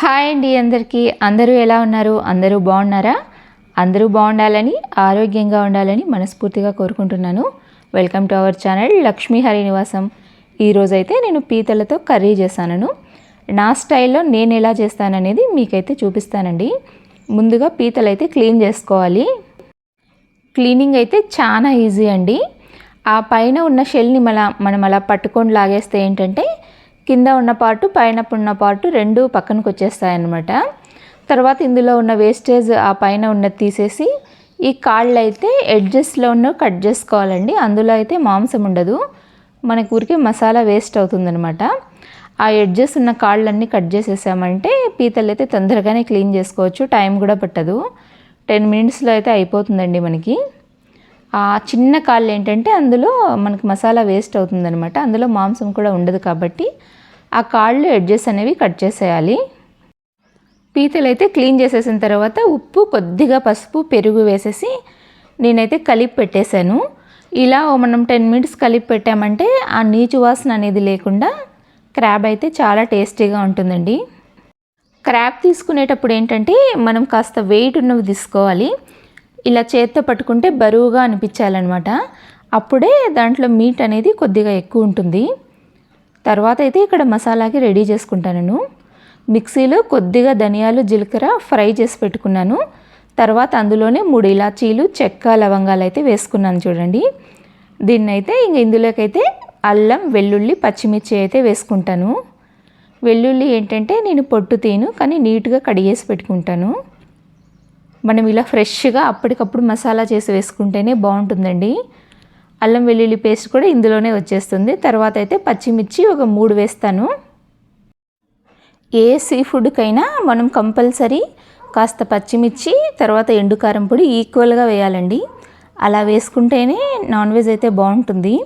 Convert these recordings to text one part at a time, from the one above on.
Hi అండి అందరికీ. అందరూ ఎలా ఉన్నారు? అందరూ బాగున్నారా? అందరూ బాగుండాలని, ఆరోగ్యంగా ఉండాలని మనస్ఫూర్తిగా కోరుకుంటున్నాను. Welcome to our channel Lakshmi Hari నివాసం. ఈరోజైతే నేను పీతలతో కర్రీ చేశాను. నా స్టైల్లో నేను ఎలా చేస్తాననేది మీకైతే చూపిస్తానండి. ముందుగా పీతలు అయితే క్లీన్ చేసుకోవాలి. క్లీనింగ్ అయితే చాలా ఈజీ అండి. ఆ పైన ఉన్న షెల్ని మనం అలా పట్టుకొని లాగేస్తే ఏంటంటే కింద ఉన్న పార్టు పైన ఉన్న పార్టు రెండు పక్కనకు వచ్చేస్తాయన్నమాట. తర్వాత ఇందులో ఉన్న వేస్టేజ్ ఆ పైన ఉన్నది తీసేసి ఈ కాళ్ళు అయితే ఎడ్జెస్లో ఉన్న కట్ చేసుకోవాలండి. అందులో అయితే మాంసం ఉండదు, మనకు ఊరికే మసాలా వేస్ట్ అవుతుందన్నమాట. ఆ ఎడ్జెస్ ఉన్న కాళ్ళన్నీ కట్ చేసేసామంటే పీతలు అయితే తొందరగానే క్లీన్ చేసుకోవచ్చు, టైం కూడా పట్టదు. 10 మినిట్స్లో అయితే అయిపోతుందండి మనకి. ఆ చిన్న కాళ్ళు ఏంటంటే అందులో మనకు మసాలా వేస్ట్ అవుతుందన్నమాట, అందులో మాంసం కూడా ఉండదు కాబట్టి ఆ కాళ్ళు ఎడ్జెస్ అనేవి కట్ చేసేయాలి. పీతలు అయితే క్లీన్ చేసేసిన తర్వాత ఉప్పు, కొద్దిగా పసుపు, పెరుగు వేసేసి నేనైతే కలిపి పెట్టేశాను. ఇలా మనం 10 మినిట్స్ కలిపి పెట్టామంటే ఆ నీచు వాసన అనేది లేకుండా క్రాబ్ అయితే చాలా టేస్టీగా ఉంటుందండి. క్రాబ్ తీసుకునేటప్పుడు ఏంటంటే మనం కాస్త వెయిట్ ఉన్నవి తీసుకోవాలి. ఇలా చేత్తో పట్టుకుంటే బరువుగా అనిపించాలన్నమాట. అప్పుడే దాంట్లో మీట్ అనేది కొద్దిగా ఎక్కువ ఉంటుంది. తర్వాత అయితే ఇక్కడ మసాలాకి రెడీ చేసుకుంటాను. మిక్సీలో కొద్దిగా ధనియాలు, జీలకర్ర ఫ్రై చేసి పెట్టుకున్నాను. తర్వాత అందులోనే 3 ఇలాచీలు, చెక్క, లవంగాలు అయితే వేసుకున్నాను చూడండి. దీన్నైతే ఇందులోకైతే అల్లం, వెల్లుల్లి, పచ్చిమిర్చి అయితే వేసుకుంటాను. వెల్లుల్లి ఏంటంటే నేను పొట్టు తీను, కానీ నీట్గా కడిగేసి పెట్టుకుంటాను. మనం ఇలా ఫ్రెష్గా అప్పటికప్పుడు మసాలా చేసి వేసుకుంటేనే బాగుంటుందండి. అల్లం వెల్లుల్లి పేస్ట్ కూడా ఇందులోనే వచ్చేస్తుంది. తర్వాత అయితే పచ్చిమిర్చి ఒక 3 వేస్తాను. ఏ సీ ఫుడ్కైనా మనం కంపల్సరీ కాస్త పచ్చిమిర్చి, తర్వాత ఎండుకారం పొడి ఈక్వల్గా వేయాలండి. అలా వేసుకుంటేనే నాన్ వెజ్ అయితే బాగుంటుంది.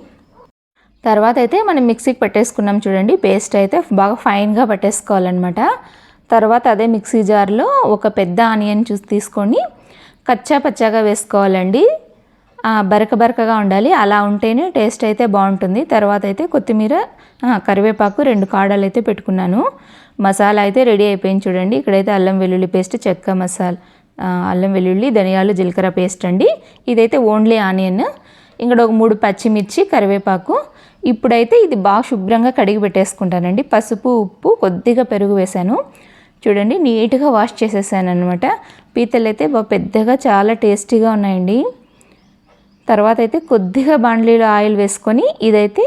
తర్వాత అయితే మనం మిక్సీకి పట్టేసుకున్నాం చూడండి, పేస్ట్ అయితే బాగా ఫైన్గా పట్టేసుకోవాలన్నమాట. తర్వాత అదే మిక్సీ జార్లో ఒక పెద్ద ఆనియన్ తీసుకొని కచ్చా పచ్చాగా వేసుకోవాలండి. బరకగా ఉండాలి, అలా ఉంటేనే టేస్ట్ అయితే బాగుంటుంది. తర్వాత అయితే కొత్తిమీర, కరివేపాకు, 2 కాడలు అయితే పెట్టుకున్నాను. మసాలా అయితే రెడీ అయిపోయింది చూడండి. ఇక్కడైతే అల్లం వెల్లుల్లి పేస్ట్, చెక్క మసాలా, అల్లం వెల్లుల్లి, ధనియాలు, జీలకర్ర పేస్ట్ అండి. ఇదైతే ఓన్లీ ఆనియన్. ఇక్కడ ఒక 3 పచ్చిమిర్చి, కరివేపాకు. ఇప్పుడైతే ఇది బాగా శుభ్రంగా కడిగి పెట్టేసుకుంటానండి. పసుపు, ఉప్పు, కొద్దిగా పెరుగు వేసాను చూడండి. నీట్గా వాష్ చేసేసాను అనమాట. పీతలు అయితే బాగా పెద్దగా చాలా టేస్టీగా ఉన్నాయండి. తర్వాత అయితే కొద్దిగా బాండ్లీలో ఆయిల్ వేసుకొని ఇదైతే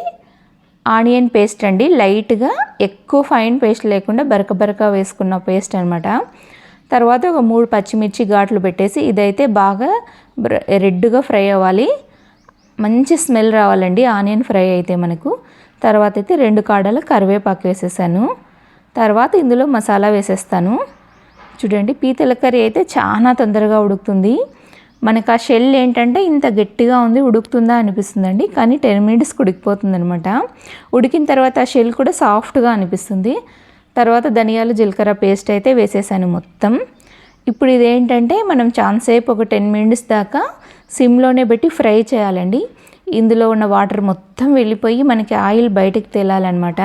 ఆనియన్ పేస్ట్ అండి. లైట్గా, ఎక్కువ ఫైన్ పేస్ట్ లేకుండా బరక వేసుకున్న పేస్ట్ అనమాట. తర్వాత ఒక 3 పచ్చిమిర్చి ఘాట్లు పెట్టేసి ఇదైతే బాగా రెడ్గా ఫ్రై అవ్వాలి, మంచి స్మెల్ రావాలండి ఆనియన్ ఫ్రై అయితే మనకు. తర్వాత అయితే 2 కాడల కరివేపాకు వేసేసాను. తర్వాత ఇందులో మసాలా వేసేస్తాను చూడండి. పీతల కర్రీ అయితే చాలా తొందరగా ఉడుకుతుంది. మనకు ఆ షెల్ ఏంటంటే ఇంత గట్టిగా ఉంది, ఉడుకుతుందా అనిపిస్తుందండి, కానీ 10 మినిట్స్కి ఉడికిపోతుంది అనమాట. ఉడికిన తర్వాత ఆ షెల్ కూడా సాఫ్ట్గా అనిపిస్తుంది. తర్వాత ధనియాలు, జీలకర్ర పేస్ట్ అయితే వేసేసాను మొత్తం. ఇప్పుడు ఇదేంటంటే మనం చాలాసేపు ఒక 10 మినిట్స్ దాకా సిమ్లోనే పెట్టి ఫ్రై చేయాలండి. ఇందులో ఉన్న వాటర్ మొత్తం వెళ్ళిపోయి మనకి ఆయిల్ బయటకు తేలాలన్నమాట.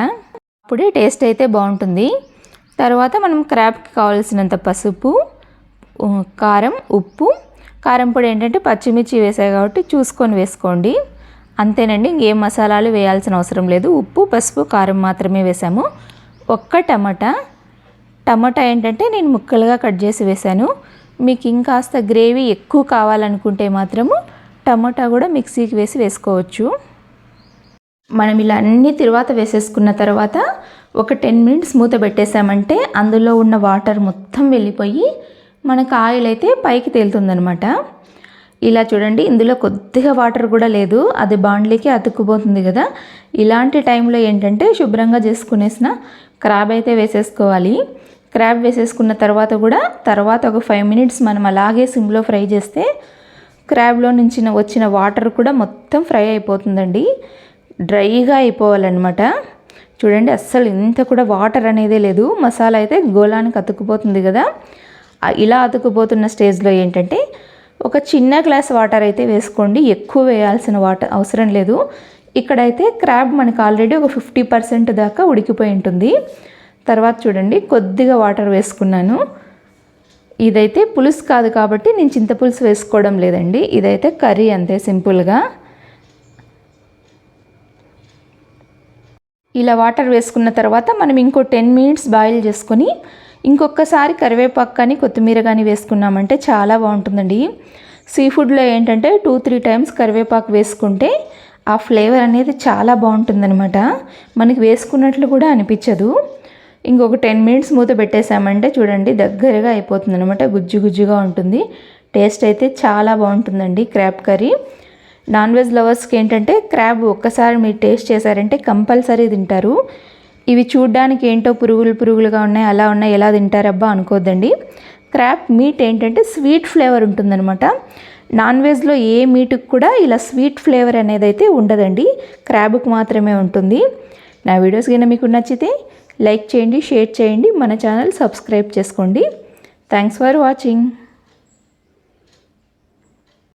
అప్పుడే టేస్ట్ అయితే బాగుంటుంది. తర్వాత మనం క్రాబ్కి కావాల్సినంత పసుపు, కారం, ఉప్పు, కారం పొడి ఏంటంటే పచ్చిమిర్చి వేసాయి కాబట్టి చూసుకొని వేసుకోండి. అంతేనండి, ఇంకేం మసాలాలు వేయాల్సిన అవసరం లేదు. ఉప్పు, పసుపు, కారం మాత్రమే వేసాము. ఒక్క టమాటా ఏంటంటే నేను ముక్కలుగా కట్ చేసి వేసాను. మీకు ఇంకాస్త గ్రేవీ ఎక్కువ కావాలనుకుంటే మాత్రము టమాటా కూడా మిక్సీకి వేసుకోవచ్చు. మనం ఇలా అన్ని తర్వాత వేసేసుకున్న తర్వాత ఒక 10 మినిట్స్ మూత పెట్టేసామంటే అందులో ఉన్న వాటర్ మొత్తం వెళ్ళిపోయి మనకు ఆయిల్ అయితే పైకి తేలుతుందనమాట. ఇలా చూడండి, ఇందులో కొద్దిగా వాటర్ కూడా లేదు, అది బాండ్లీకి అతుక్కుపోతుంది కదా. ఇలాంటి టైంలో ఏంటంటే శుభ్రంగా చేసుకునేసిన క్రాబ్ అయితే వేసేసుకోవాలి. క్రాబ్ వేసేసుకున్న తర్వాత ఒక 5 మినిట్స్ మనం అలాగే సిమ్లో ఫ్రై చేస్తే క్రాబ్లో నుంచి వచ్చిన వాటర్ కూడా మొత్తం ఫ్రై అయిపోతుందండి. డ్రైగా అయిపోవాలన్నమాట. చూడండి, అస్సలు ఇంత కూడా వాటర్ అనేదే లేదు. మసాలా అయితే గోళానికి అతుక్కుపోతుంది కదా. ఇలా అతుక్కుపోతున్న స్టేజ్లో ఏంటంటే ఒక చిన్న గ్లాస్ వాటర్ అయితే వేసుకోండి. ఎక్కువ వేయాల్సిన వాటర్ అవసరం లేదు. ఇక్కడైతే క్రాబ్ మనకు ఆల్రెడీ ఒక 50% దాకా ఉడికిపోయి ఉంటుంది. తర్వాత చూడండి కొద్దిగా వాటర్ వేసుకున్నాను. ఇదైతే పులుసు కాదు కాబట్టి నేను చింతపులుసు వేసుకోవడం లేదండి. ఇదైతే కర్రీ అంతే సింపుల్గా. ఇలా వాటర్ వేసుకున్న తర్వాత మనం ఇంకో 10 మినిట్స్ బాయిల్ చేసుకొని ఇంకొకసారి కరివేపాకు కానీ కొత్తిమీర కానీ వేసుకున్నామంటే చాలా బాగుంటుందండి. సీ ఫుడ్లో ఏంటంటే 2-3 టైమ్స్ కరివేపాకు వేసుకుంటే ఆ ఫ్లేవర్ అనేది చాలా బాగుంటుందన్నమాట. మనకి వేసుకున్నట్లు కూడా అనిపించదు. ఇంకొక 10 మినిట్స్ మూత పెట్టేసామంటే చూడండి దగ్గరగా అయిపోతుంది అనమాట. గుజ్జు గుజ్జుగా ఉంటుంది. టేస్ట్ అయితే చాలా బాగుంటుందండి క్రాబ్ కర్రీ. నాన్ వెజ్ లవర్స్కి ఏంటంటే క్రాబ్ ఒక్కసారి మీరు టేస్ట్ చేశారంటే కంపల్సరీ తింటారు. ఇవి చూడ్డానికి ఏంటో పురుగులుగా ఉన్నాయి, అలా ఉన్నాయి, ఎలా తింటారబ్బా అనుకోద్దండి. క్రాబ్ మీట్ ఏంటంటే స్వీట్ ఫ్లేవర్ ఉంటుందన్నమాట. నాన్ వెజ్లో ఏ మీట్కి కూడా ఇలా స్వీట్ ఫ్లేవర్ అనేది అయితే ఉండదండి, క్రాబ్కి మాత్రమే ఉంటుంది. నా వీడియోస్ కింద మీకు నచ్చితే లైక్ చేయండి, షేర్ చేయండి, మన ఛానల్ సబ్స్క్రైబ్ చేసుకోండి. Thanks for watching.